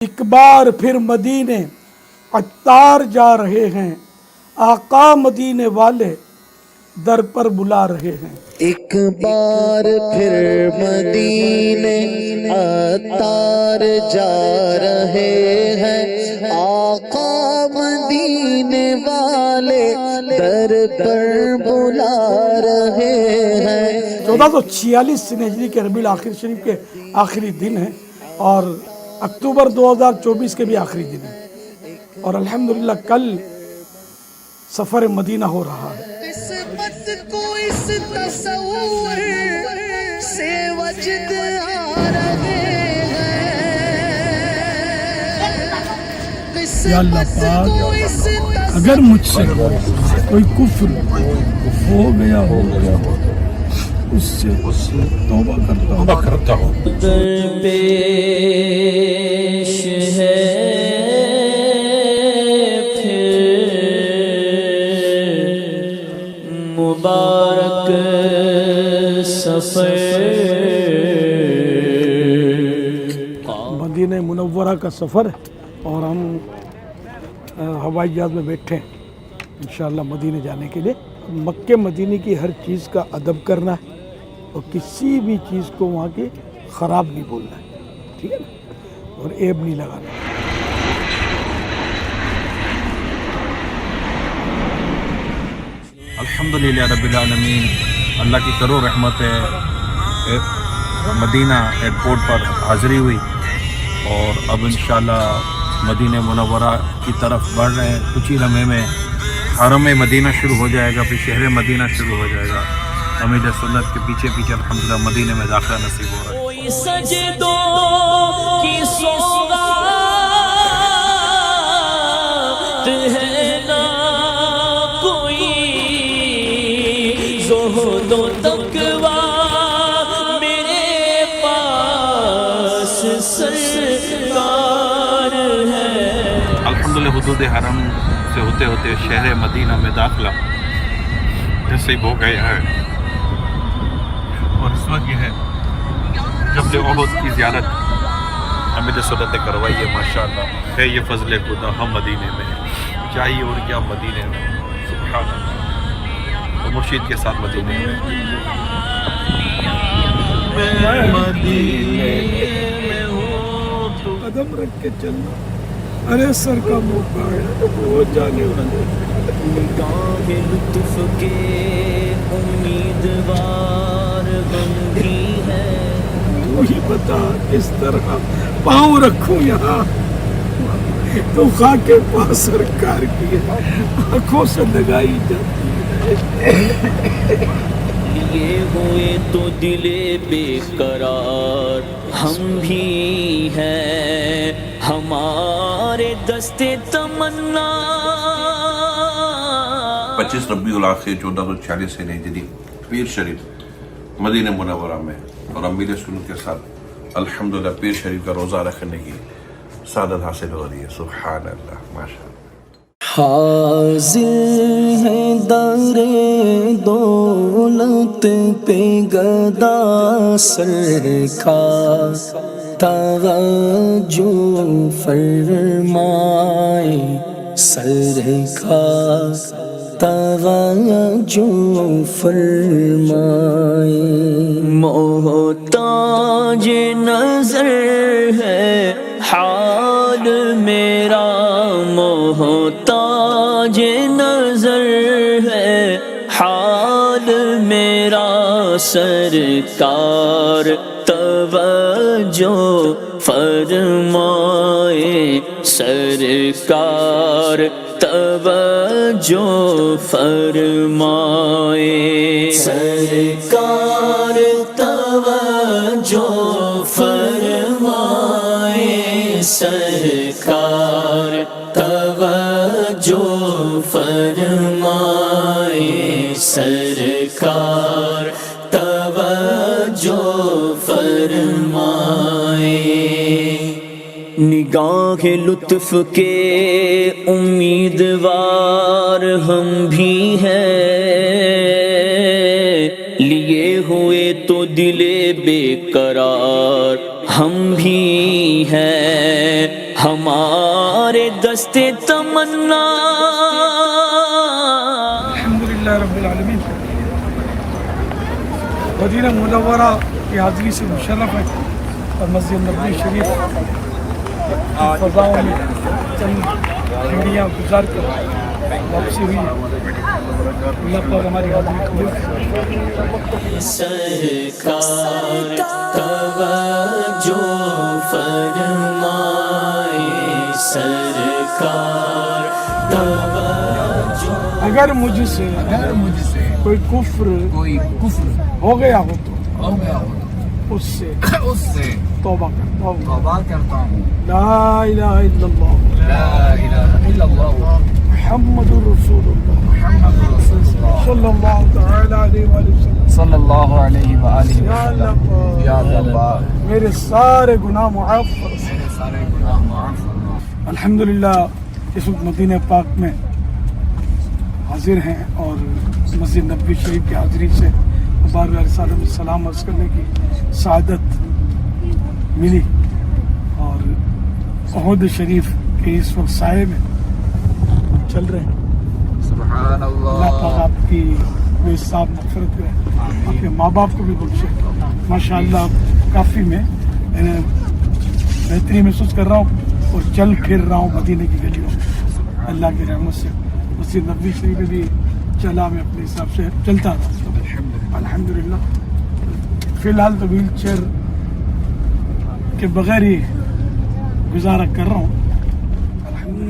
ایک بار پھر مدینے عطار جا رہے ہیں، آقا مدینے والے در پر بلا رہے ہیں۔ ایک بار پھر مدینے عطار جا رہے ہیں، آقا مدینے والے در پر بلا رہے ہیں۔ 1446 ہجری کے ربیع الاخر شریف کے آخری دن ہیں اور اکتوبر 2024 کے بھی آخری دن ہیں، اور الحمدللہ کل سفر مدینہ ہو رہا ہے۔ قسمت کو اس تصور سے وجد آ رہے ہیں، یا اللہ پاک، اگر مجھ سے کوئی کفر ہو گیا ہو اس سے توبہ کرتا ہوں۔ پیش ہے مبارک سفر، مدینہ منورہ کا سفر ہے اور ہم ہوائی جہاز میں بیٹھے ہیں انشاءاللہ مدینہ جانے کے لیے۔ مکہ مدینہ کی ہر چیز کا ادب کرنا ہے اور کسی بھی چیز کو وہاں کی خراب نہیں بولنا ہے، ٹھیک ہے نا، اور عیب نہیں لگانا ہے۔ الحمدللہ رب العالمین، اللہ کی کرو رحمت ہے، مدینہ ایئرپورٹ پر حاضری ہوئی اور اب انشاءاللہ مدینہ منورہ کی طرف بڑھ رہے ہیں۔ کچھ ہی لمحے میں حرم مدینہ شروع ہو جائے گا، پھر شہر مدینہ شروع ہو جائے گا۔ امید سنت کے پیچھے پیچھے الحمدللہ مدینہ میں داخلہ نصیب ہو رہا ہے۔ کوئی سجدوں کی سوغات ہے نہ کوئی زہد و تقویٰ میرے پاس سرکار ہے۔ الحمدللہ حدود حرم سے ہوتے ہوتے شہر مدینہ میں داخلہ نصیب ہو گیا ہے، اور اس وقت یہ ہے جبل احد کی زیارت امید سنت نے کروائی ہے۔ ماشاءاللہ ہے یہ فضل خدا، ہم مدینے میں ہیں، چاہیے اور کیا مدینے میں، سبحان اللہ، اور مرشید کے ساتھ مدینے میں۔ قدم رکھ کے چلنا، ارے سر کا موقع ہے وہ جانے والے۔ نگاہ لطف کے امیدوار ہم بھی ہیں، تو ہی بتا کس طرح پاؤں رکھوں یہاں، تو خاک پا سرکار کی آنکھوں سے لگائی جاتی ہے۔ لیے ہوئے تو دل بے قرار ہم بھی ہیں، ہمارے دستے تمنا 25 ربیع الاخر 1446 ہجری پیر شریف مدینہ منورہ میں، اور امیر سنت کے ساتھ الحمدللہ پیر شریف کا روزہ رکھنے کی سعادت حاصل ہو رہی ہے۔ سبحان اللہ، ماشاء اللہ۔ حاضر ہے در دولت پہ گدا سرکار، توجہ فرمائے سرکار، توجہ فرمائے۔ محتاج نظر ہے حال میرا، محتاج نظر ہے حال میرا، سرکار توجہ فرمائے سرکار، توجہ فرمائے سرکار، توجہ فرمائے سرکار، توجہ فرمائے سرکار، توجہ فرمائے۔ نگاہ لطف کے امیدوار ہم بھی ہیں، لیے ہوئے تو دل بے قرار ہم بھی ہیں، ہمارے دستے تمنا. الحمدللہ رب العالمین. مدینہ منورہ کی حاضری سے مشرف ہے اور مسجد نبوی شریف کی فضاؤں میں چند گھڑیاں گزار کر واپسی ہوئی ہے. اللہ پاک ہماری حاضری قبول کرے. سرکار توجہ فرمائے، سرکار توجہ. اگر مجھ سے کوئی کفر ہو گیا ہو تو اس سے توبہ کرتا ہوں. لا الہ الا اللہ محمد رسول اللہ صلی اللہ تعالی علیہ وآلہ وسلم. صلی اللہ علیہ وآلہ یا اللہ پاک، یا اللہ میرے سارے گناہ معاف فرما. میرے سارے گناہ معاف فرما. الحمدللہ اس وقت مدینہ پاک میں حاضر ہیں اور مسجد نبوی شریف کی حاضری سے بار بار سلام عرض کرنے کی سعادت ملی اور احد شریف کے اس وقت سائے میں چل رہے ہیں. سبحان اللہ پاک اللہ. آپ کی بے حساب مغفرت کرے، آپ کے ماں باپ کو بھی بخشے. ماشاء اللہ کافی میں بہتری محسوس کر رہا ہوں اور چل پھر رہا ہوں مدینے کی گلیوں میں اللہ کی رحمت سے. مسجد نبوی شریف میں بھی چلا میں اپنے حساب سے چلتا رہا الحمدللہ. فی الحال تو ویل چیئر کے بغیر ہی گزارا کر رہا ہوں.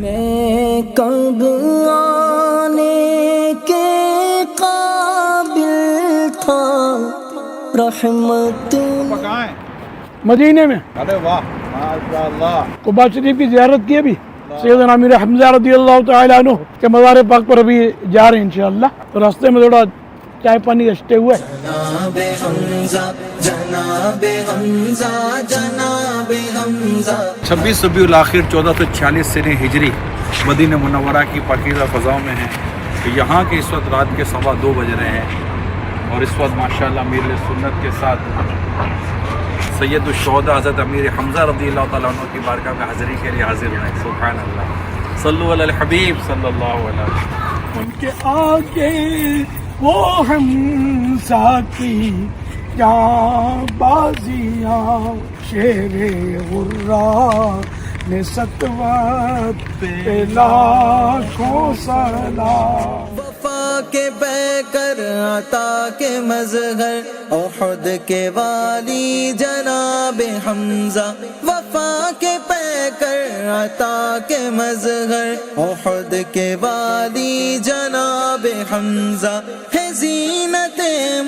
میں کب آنے کے قابل تھا رحمت. مدینے میں ارے واہ ماشاء اللہ. قباء شریف کی زیارت کی ابھی سیدنا امیر حمزہ رضی اللہ تعالی عنہ کے مزار پاک پر ابھی جا رہے ہیں انشاءاللہ. تو راستے میں تھوڑا چائے پانی اشتے ہوئے. جناب حمزہ جناب حمزہ جناب حمزہ. 26 ربیع الاخر 1446 سنہ ہجری مدینہ منورہ کی پاکیزہ فضاؤں میں ہیں. تو یہاں کے اس وقت رات کے 2:15 بج رہے ہیں اور اس وقت ماشاءاللہ امیر سنت کے ساتھ سید الشہداء حضرت امیر حمزہ رضی اللہ تعالیٰ عنہ کی بارگاہ میں حاضری کے لیے حاضر ہیں. سبحان اللہ. صلو علی الحبیب صلی اللہ علیہ وسلم. ان کے آگے وہ حمزہ کی جاں بازیاں شیر غرا نے سطوت پہ لاکھوں سلام. وفا کے پیکر عطا کے مظہر احد کے والی جناب حمزہ. وفا کے پیکر عطا کے مظہر احد کے والی جناب حمزہ. ہے زینت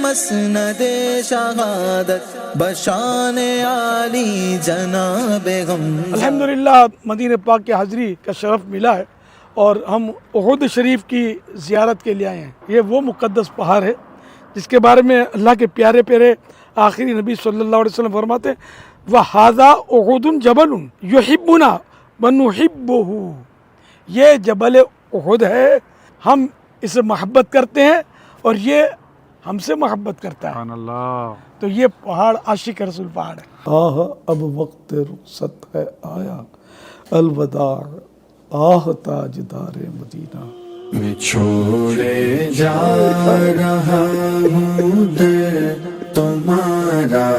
مسند شہادت بشان عالی جناب حمزہ. الحمدللہ مدینہ پاک کی حاضری کا شرف ملا ہے اور ہم احد شریف کی زیارت کے لیے آئے ہیں. یہ وہ مقدس پہاڑ ہے جس کے بارے میں اللہ کے پیارے پیارے آخری نبی صلی اللہ علیہ وسلم فرماتے ہیں وَهَذَا أُحُدٌ جَبَلٌ يُحِبُّنَا وَنُحِبُّهُ. یہ جبل احد ہے، ہم اسے محبت کرتے ہیں اور یہ ہم سے محبت کرتا ہے. سبحان اللہ. تو یہ پہاڑ عاشق رسول پہاڑ ہے. اب وقت رخصت ہے آیا الوداع آہ تاجدار مدینہ. میں چھوڑے جا رہا ہوں در تمہارا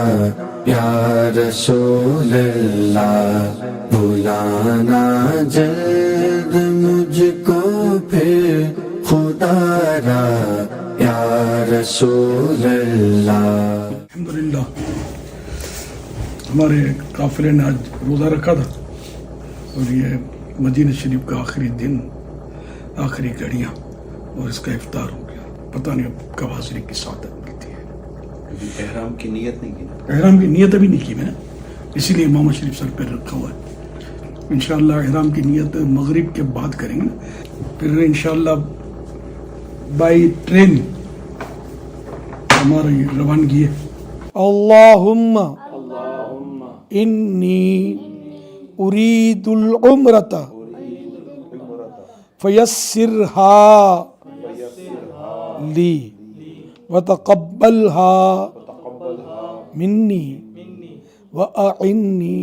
یا رسول اللہ. بلانا جلد مجھ کو پھر خدا را یا رسول اللہ. الحمدللہ ہمارے قافلے نے آج روزہ رکھا تھا اور یہ مدینہ شریف کا آخری دن، آخری گھڑیاں اور اس کا افطار ہو گیا. پتہ نہیں اب کب حاضری کی سعادت ملتی ہے. احرام کی نیت نہیں کی نا. احرام کی نیت ابھی نہیں کی میں نے، اسی لیے امامہ شریف سر پہ رکھا ہوا ہے. انشاءاللہ احرام کی نیت مغرب کے بعد کریں گے، پھر انشاءاللہ بائی ٹرین ہماری روانگی ہے. اللہم انی ارید العمرۃ فیسرها لی وتقبلها منی واعنی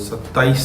27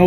9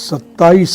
27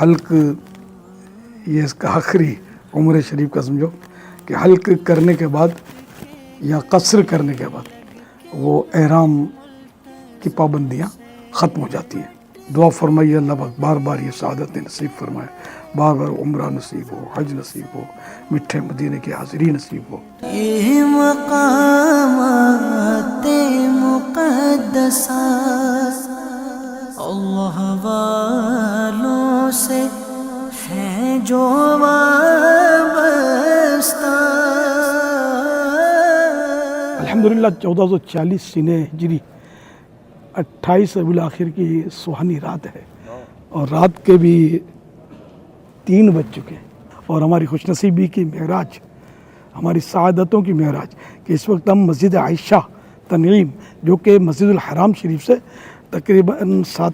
حلق یہ اس کا آخری عمر شریف کا سمجھو کہ حلق کرنے کے بعد یا قصر کرنے کے بعد وہ احرام کی پابندیاں ختم ہو جاتی ہیں. دعا فرمائیے اللہ پاک بار بار یہ سعادت نصیب فرمائے, بار بار عمرہ نصیب ہو, حج نصیب ہو, میٹھے مدینے کی حاضری نصیب ہو. یہ مقامات مقدسات اللہ والوں سے ہیں جو وابستہ. الحمدللہ 1440 سینہ ہجری 28 ربیع الاخر کی سہانی رات ہے اور رات کے بھی 3 بج چکے ہیں اور ہماری خوش نصیبی کی معراج, ہماری سعادتوں کی معراج کہ اس وقت ہم مسجد عائشہ تنعیم جو کہ مسجد الحرام شریف سے تقریباً 7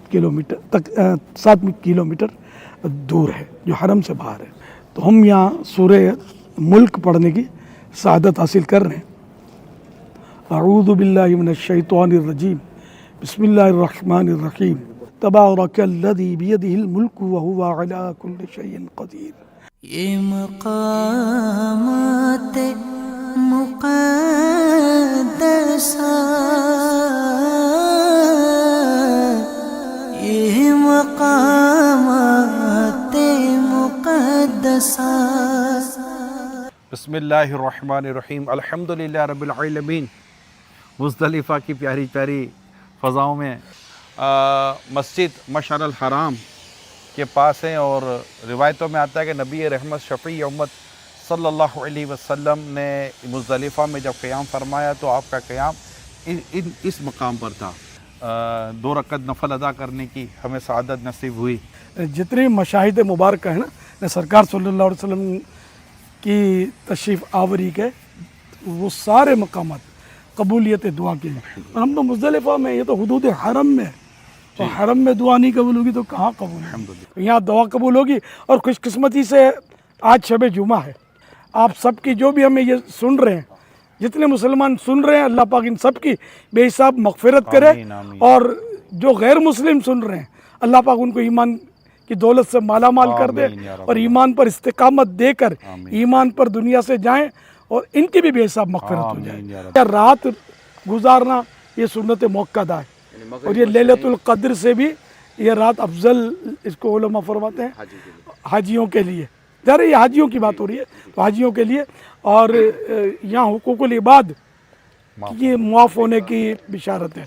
کلومیٹر دور ہے, جو حرم سے باہر ہے. تو ہم یہاں سورہ ملک پڑھنے کی سعادت حاصل کر رہے ہیں. اعوذ باللہ من الشیطان الرجیم, بسم اللہ الرحمن الرحیم. تبارک الذی بیدہ الملک وہو علی کل شیء قدیر. یہ مقامات مقدسات, یہ مقامات مقدسات. بسم اللہ الرحمن الرحیم. الحمدللہ رب العالمین. مزدلفہ کی پیاری پیاری فضاؤں میں مسجد مشعر الحرام کے پاس ہیں اور روایتوں میں آتا ہے کہ نبی رحمت شفیع امت صلی اللہ علیہ وسلم نے مزدلفہ میں جب قیام فرمایا تو آپ کا قیام اس مقام پر تھا. 2 رکعت نفل ادا کرنے کی ہمیں سعادت نصیب ہوئی. جتنے مشاہد مبارکہ ہیں نا سرکار صلی اللہ علیہ وسلم کی تشریف آوری کے, وہ سارے مقامات قبولیت دعا کے ہیں. اور ہم تو مزدلفہ میں, یہ تو حدود حرم میں, تو حرم میں دعا نہیں قبول ہوگی تو کہاں قبول ہوگی؟ یہاں دعا قبول ہوگی. اور خوش قسمتی سے آج شب جمعہ ہے, آپ سب کی جو بھی ہمیں یہ سن رہے ہیں, جتنے مسلمان سن رہے ہیں, اللہ پاک ان سب کی بے حساب مغفرت کرے. اور جو غیر مسلم سن رہے ہیں, اللہ پاک ان کو ایمان کی دولت سے مالا مال کر دے اور ایمان پر استقامت دے کر ایمان پر دنیا سے جائیں اور ان کی بھی بے حساب مغفرت ہو جائے. رات گزارنا یہ سنت موقدہ ہے اور یہ لیلۃ القدر سے بھی یہ رات افضل اس کو علماء فرماتے ہیں حاجیوں کے لیے. ظاہر یہ حاجیوں کی بات ہو رہی ہے تو حاجیوں کے لیے. اور یہاں حقوق العباد یہ معاف ہونے کی بشارت ہے,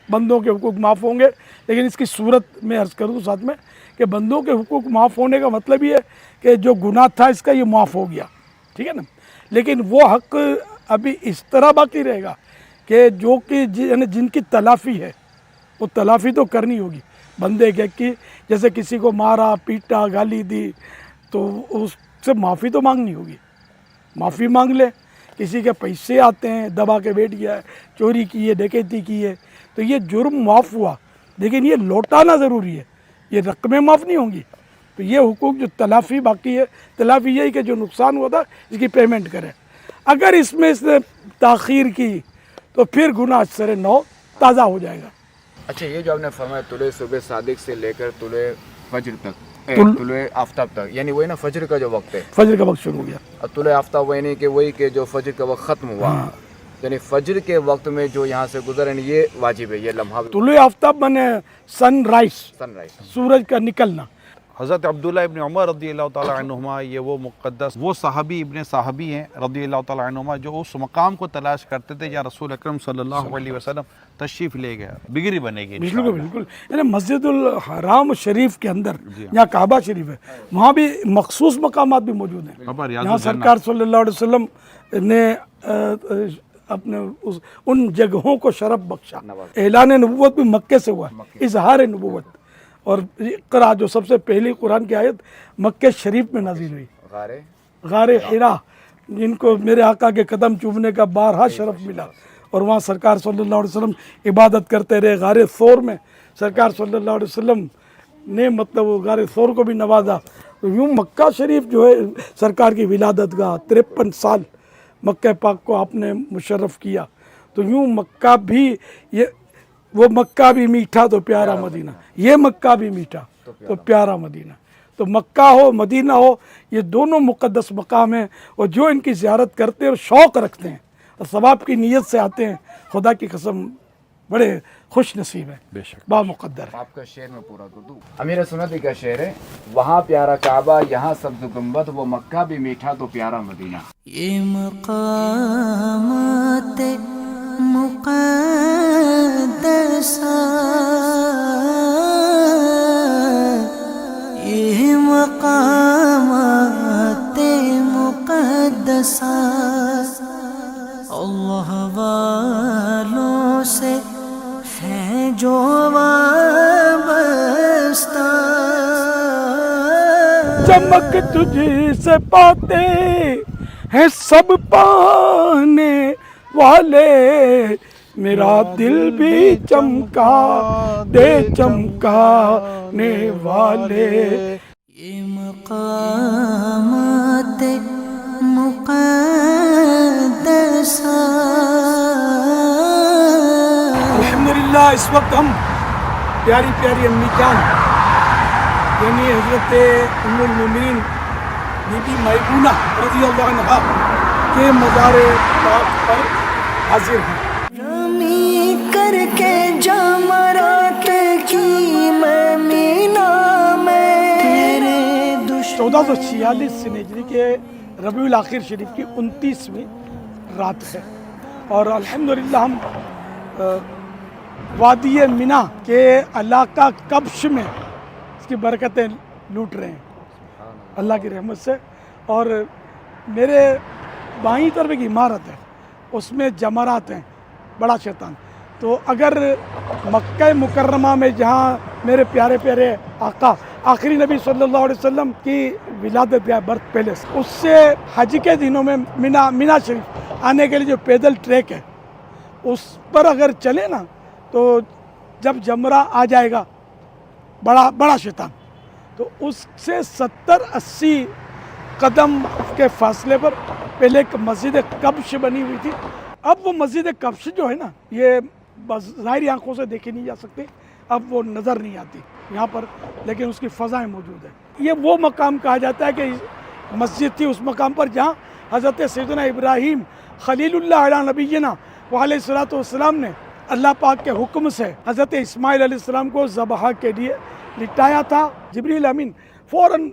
بندوں کے حقوق معاف ہوں گے. لیکن اس کی صورت میں عرض کر دوں ساتھ میں کہ بندوں کے حقوق معاف ہونے کا مطلب یہ ہے کہ جو گناہ تھا اس کا یہ معاف ہو گیا, ٹھیک ہے نا. لیکن وہ حق ابھی اس طرح باقی رہے گا کہ جو کہ جن کی تلافی ہے وہ تلافی تو کرنی ہوگی بندے کی. جیسے کسی کو مارا پیٹا گالی دی تو اس سے معافی تو مانگنی ہوگی, معافی مانگ لے. کسی کے پیسے آتے ہیں دبا کے بیٹھ گیا ہے, چوری کی ہے, ڈکیتی کی ہے, تو یہ جرم معاف ہوا, لیکن یہ لوٹانا ضروری ہے, یہ رقمیں معاف نہیں ہوں گی. تو یہ حقوق جو تلافی باقی ہے, تلافی یہی کہ جو نقصان ہوا تھا اس کی پیمنٹ کرے. اگر اس میں اس نے تاخیر کی تو پھر گناہ سر نو تازہ ہو جائے گا. اچھا, یہ جو آپ نے فرمایا طلوع صبح صادق سے لے کر طلوع فجر تک, طلوع آفتاب تک, یعنی وہی نا فجر کا جو وقت ہے, فجر کا وقت شروع ہو گیا. اور طلوع آفتاب وہی نہیں کہ وہی کہ جو فجر کا وقت ختم ہوا, یعنی فجر کے وقت میں جو یہاں سے گزرے یہ واجب ہے, یہ لمحہ. طلوع آفتاب میں سن رائز, سورج کا نکلنا. حضرت عبداللہ ابن عمر رضی اللہ تعالیٰ عنہما یہ وہ مقدس وہ صحابی ابن صحابی ہیں رضی اللہ تعالیٰ عنہما جو اس مقام کو تلاش کرتے تھے یا رسول اکرم صلی اللہ علیہ وسلم تشریف لے گیا بگری بنے گی. بالکل یعنی مسجد الحرام شریف کے اندر جہاں کعبہ شریف ہے وہاں بھی مخصوص مقامات بھی موجود ہیں. یہاں سرکار صلی اللہ علیہ وسلم نے اپنے ان جگہوں کو شرف بخشا. اعلان نبوت بھی مکے سے ہوا, اظہار نبوت. اور اقرا جو سب سے پہلی قرآن کی آیت مکہ شریف میں نازل ہوئی, غار حرا, جن کو میرے آقا کے قدم چومنے کا بارہا شرف ملا. اور وہاں سرکار صلی اللہ علیہ وسلم عبادت کرتے رہے. غار ثور میں سرکار صلی اللہ علیہ وسلم نے مطلب غار ثور کو بھی نوازا. یوں مکہ شریف جو ہے سرکار کی ولادت گاہ, 53 سال مکہ پاک کو آپ نے مشرف کیا. تو یوں مکہ بھی وہ مکہ بھی میٹھا تو پیارا مدینہ, یہ مکہ بھی میٹھا تو پیارا مدینہ. تو مکہ ہو مدینہ ہو یہ دونوں مقدس مقام ہیں، اور جو ان کی زیارت کرتے ہیں اور شوق رکھتے ہیں اور ثواب کی نیت سے آتے ہیں، خدا کی قسم بڑے خوش نصیب ہیں، با مقدر ہے۔ آپ کا شعر میں پورا کر دوں۔ امیر سنتی کا شعر ہے، وہاں پیارا کعبہ یہاں سبز گنبد، وہ مکہ بھی میٹھا تو پیارا مدینہ۔ یہ مقامات مقدسہ، یہ مقامات مقدسہ اللہ والوں سے ہے جو وابستہ، چمک تجھ سے پاتے ہیں سب پانے والے، میرا دل بھی چمکا دے چمکانے والے۔ یہ مقامات مقدسہ۔ الحمدللہ اس وقت ہم پیاری پیاری امی جان یعنی حضرت ام المومنین بی بی میمونہ رضی اللہ عنہا کے مزار پاک پر حاضر ہیں۔ رمی کر کے جمرات کی میں مینا میں تیرے دشمن 1446 ہجری کے ربیع الاخر شریف کی 29ویں رات ہے، اور الحمدللہ ہم وادی منی کے علاقہ کبش میں اس کی برکتیں لوٹ رہے ہیں اللہ کی رحمت سے۔ اور میرے بائیں طرف ایک عمارت ہے، اس میں جمرات ہیں، بڑا شیطان۔ تو اگر مکہ مکرمہ میں جہاں میرے پیارے پیارے آقا آخری نبی صلی اللہ علیہ وسلم کی ولادت گاہ برتھ پیلس، اس سے حج کے دنوں میں منی شریف آنے کے لیے جو پیدل ٹریک ہے اس پر اگر چلے نا تو جب جمرہ آ جائے گا بڑا شیطان، تو اس سے 70-80 قدم کے فاصلے پر پہلے ایک مسجد کبش بنی ہوئی تھی۔ اب وہ مسجد کبش جو ہے نا یہ ظاہری آنکھوں سے دیکھی نہیں جا سکتی، اب وہ نظر نہیں آتی یہاں پر، لیکن اس کی فضائیں موجود ہیں۔ یہ وہ مقام کہا جاتا ہے کہ مسجد تھی اس مقام پر جہاں حضرت سیدنا ابراہیم خلیل اللہ علیہ نبینا وعلیہ الصلوۃ والسلام نے اللہ پاک کے حکم سے حضرت اسماعیل علیہ السلام کو ذبح کے لیے لٹایا تھا۔ جبریل امین فوراً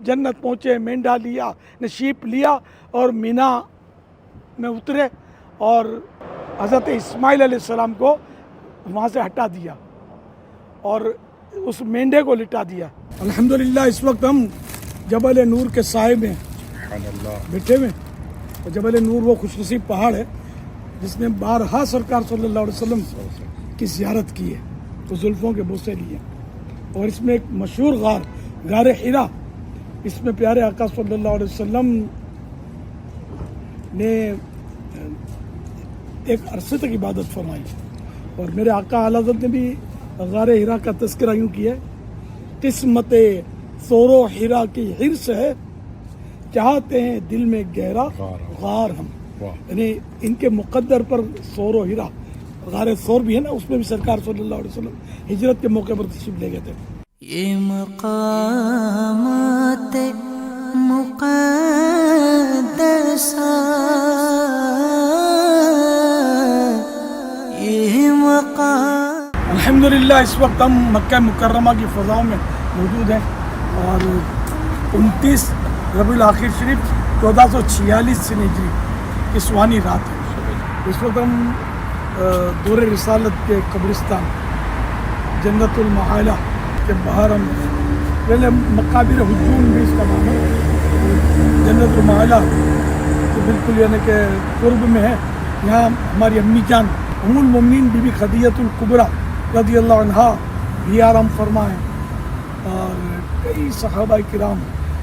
جنت پہنچے، مینڈا لیا، نشیب لیا اور منی میں اترے اور حضرت اسماعیل علیہ السلام کو وہاں سے ہٹا دیا اور اس مینڈے کو لٹا دیا۔ الحمدللہ اس وقت ہم جبل نور کے سائے میں بیٹھے ہوئے، اور جبل نور وہ خوش نصیب پہاڑ ہے جس نے بارہا سرکار صلی اللہ علیہ وسلم کی زیارت کی ہے، تو زلفوں کے بوسے لیے، اور اس میں ایک مشہور غار حرا، اس میں پیارے آقا صلی اللہ علیہ وسلم نے ایک عرصے تک عبادت فرمائی، اور میرے آقا اعلیٰ حضرت نے بھی غار حرا کا تذکرہ یوں کیا ہے، قسمت سور و حرا کی حرص ہے، چاہتے ہیں دل میں گہرا غار ہم، یعنی ان کے مقدر پر سور و حرا، غار سور بھی ہے نا، اس میں بھی سرکار صلی اللہ علیہ وسلم ہجرت کے موقع پر تشریف لے گئے تھے۔ یہ مقامات مقدسہ، یہ مقام۔ الحمدللہ اس وقت ہم مکہ مکرمہ کی فضاؤں میں موجود ہیں، اور 29 ربیع الاخر شریف 1446 ہجری کی سوانی رات ہے۔ اس وقت ہم دور رسالت کے قبرستان جنت المعالی کے باہر ہم پہلے مقابر ہجون بھی اس کا نام ہے، جنت المعالی تو بالکل یعنی کہ قرب میں ہے۔ یہاں ہماری امی جان ام المومنین بی بی خدیجہ الکبریٰ رضی اللہ عنہا بھی آرام فرما ہے، اور کئی صحابہ کرام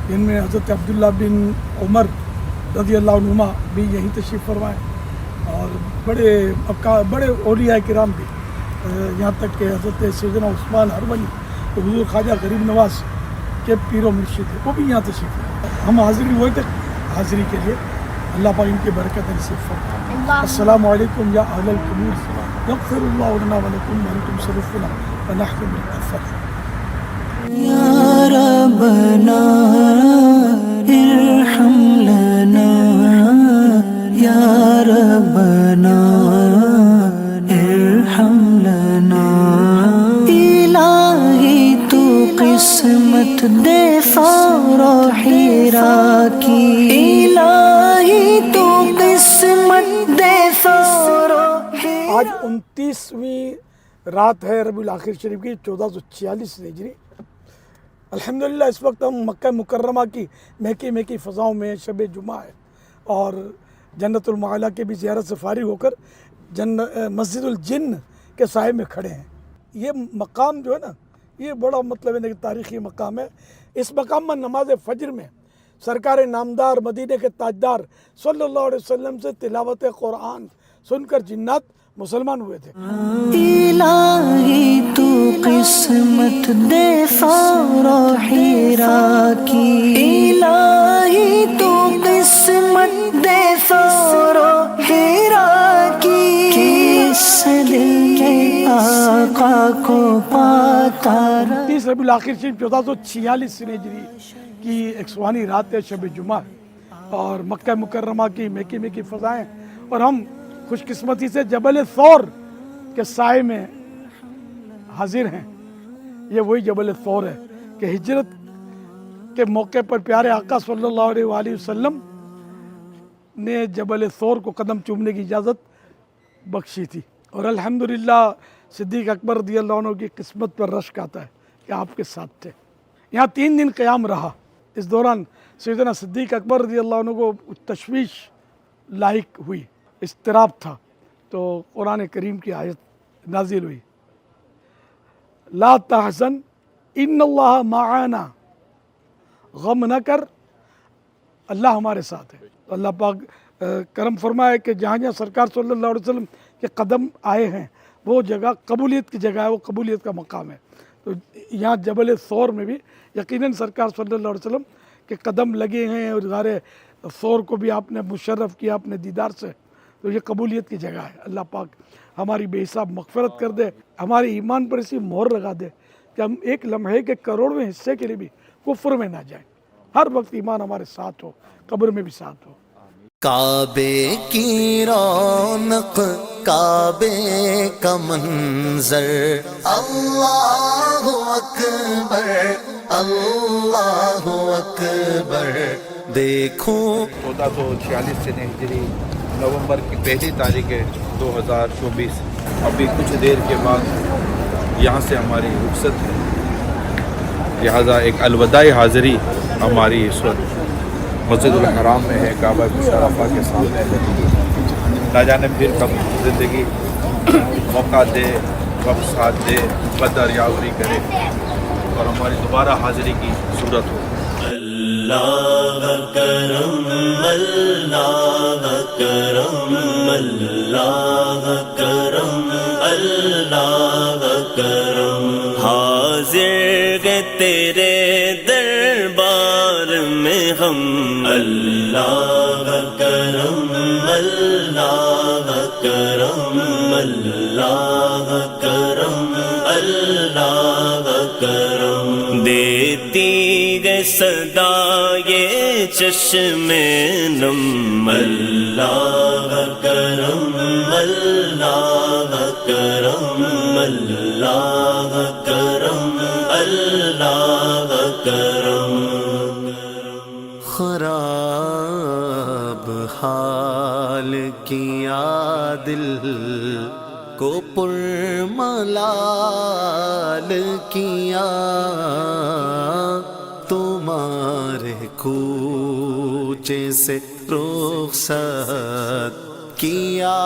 جن میں حضرت عبداللہ بن عمر رضی اللہ عنہما بھی یہیں تشریف فرمائے، اور بڑے اولیاء کرام بھی، یہاں تک کہ حضرت سیدنا عثمان ہرولی حضور خواجہ غریب نواز کے پیر و مرشد ہے، وہ بھی یہاں تشریف فرمائے۔ ہم حاضری ہوئے تھے حاضری کے لیے، اللہ پاک ان کی برکت نصیب فرمائے۔ السلام علیکم یا اہل القبور، یغفر اللہ لنا ولکم وانتم صرفنا ونحن بالافر۔ ربنا ارحم لنا یا ربنا ارحم لنا الہی تو قسمت دے فورا حرا کی الہی تو قسمت دے فورا آج 29ویں رات ہے ربیع الاخر شریف کی 1446 ہجری. الحمدللہ اس وقت ہم مکہ مکرمہ کی مہکی فضاؤں میں شب جمعہ ہے اور جنت المعلا کے بھی زیارت سے فارغ ہو کر مسجد الجن کے سائے میں کھڑے ہیں. یہ مقام جو ہے نا یہ بڑا مطلب ہے کہ تاریخی مقام ہے. اس مقام میں نماز فجر میں سرکار نامدار مدینے کے تاجدار صلی اللہ علیہ وسلم سے تلاوت قرآن سن کر جنات مسلمان ہوئے تھے. الہی تو قسمت دے فورا حرا کی الہی تو قسمت دے فورا حرا کی کس دل میں آقا کو پاتا 30 ربیع الاخر شریف 1446 ہجری کی ایک سہانی رات ہے شب جمعہ اور مکہ مکرمہ کی مہکی فضائیں اور ہم خوش قسمتی سے جبل ثور کے سائے میں حاضر ہیں. یہ وہی جبل ثور ہے کہ ہجرت کے موقع پر پیارے آقا صلی اللہ علیہ وآلہ وسلم نے جبل ثور کو قدم چومنے کی اجازت بخشی تھی اور الحمدللہ صدیق اکبر رضی اللہ عنہ کی قسمت پر رشک آتا ہے کہ آپ کے ساتھ تھے. یہاں 3 دن قیام رہا. اس دوران سیدنا صدیق اکبر رضی اللہ عنہ کو تشویش لاحق ہوئی، اضطراب تھا تو قرآن کریم کی آیت نازل ہوئی لا تحزن ان اللہ معانا، غم نہ کر اللہ ہمارے ساتھ ہے. اللہ پاک کرم فرمائے کہ جہاں جہاں سرکار صلی اللہ علیہ وسلم کے قدم آئے ہیں وہ جگہ قبولیت کی جگہ ہے، وہ قبولیت کا مقام ہے. تو یہاں جبل ثور میں بھی یقیناً سرکار صلی اللہ علیہ وسلم کے قدم لگے ہیں اور غار ثور کو بھی آپ نے مشرف کیا اپنے دیدار سے. تو یہ قبولیت کی جگہ ہے. اللہ پاک ہماری بے حساب مغفرت کر دے، ہمارے ایمان پر ایسی مہر لگا دے کہ ہم ایک لمحے کے کروڑویں حصے کے لیے بھی کفر میں نہ جائیں. ہر وقت ایمان ہمارے ساتھ ہو، قبر میں بھی ساتھ ہو. کعبے کی رونق کعبے کا منظر اللہ اکبر اللہ اکبر دیکھو 1446 سنہ ہجری نومبر کی 1 تاریخ 2024. ابھی کچھ دیر کے بعد یہاں سے ہماری رخصت ہے، لہٰذا ایک الوداعی حاضری ہماری اس وقت مسجد الحرام میں ہے، کعبہ مشرفہ کے سامنے ہے. نہ جانے پھر کب زندگی موقع دے، وقت ساتھ دے، بدریاوری کرے اور ہماری دوبارہ حاضری کی صورت ہو. اللہ کرم اللہ کرم اللہ کرم اللہ کرم حاضر گئے تیرے دربار میں ہم اللہ کرم اللہ کرم اللہ کرم اللہ کرم دیتی گئے صدا یہ چشم نم اللہ کرم اللہ کرم اللہ کرم اللہ کرم خراب حال کیا دل کو پرملال کیا تمہارے کوچے سے رخصت کیا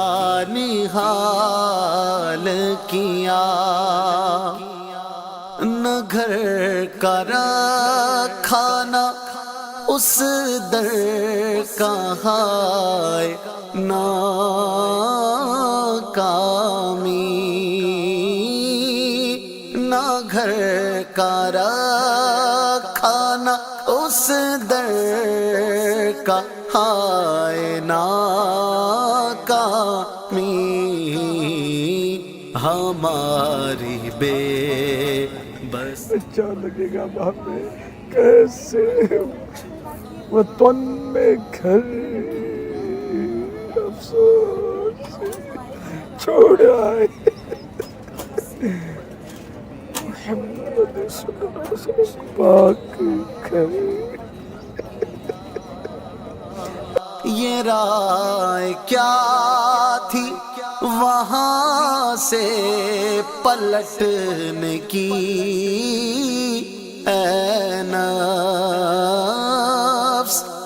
نہال کیا نہ گھر کا کھانا اس در کا ہائے ناکامی نہ گھر کا کھانا اس در کا ہائے ناکامی ہماری بے بس اچھا لگے گا باپ میں کیسے وطن میں گھر افسوس سے چھوڑ آئے محمد صلی اللہ علیہ وسلم پاک گھر. یہ رائے کیا تھی وہاں سے پلٹنے کی اے نفس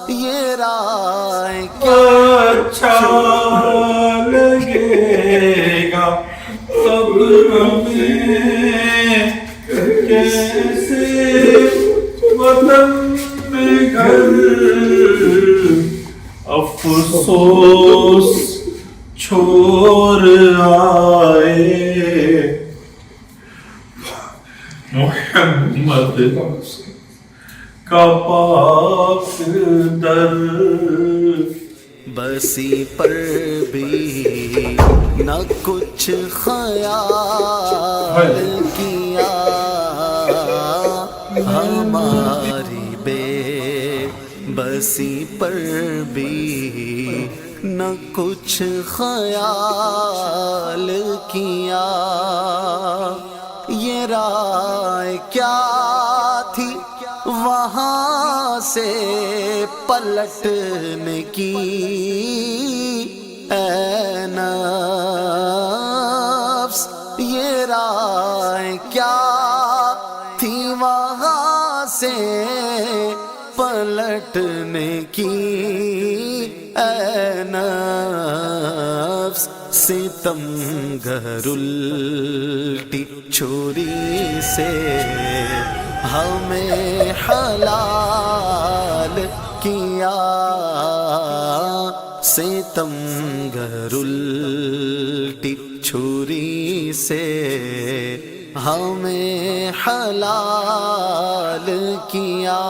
یہ رائے کیا اچھا لگے گا اب ہمیں کیسے وطن میں گھر افسوس چھوڑ آئے محمد کا پاک در. بسی پر بھی نہ کچھ خیال کیا ہماری بے بسی پر بھی نہ کچھ خیال کیا. یہ رائے کیا تھی وہاں سے پلٹنے کی اے نفس یہ رائے کیا تھی وہاں سے پلٹنے کی اے نفس ستم گر الٹی چھری سے ہمیں حلال کیا ستم گر الٹی چھری سے ہمیں حلال کیا.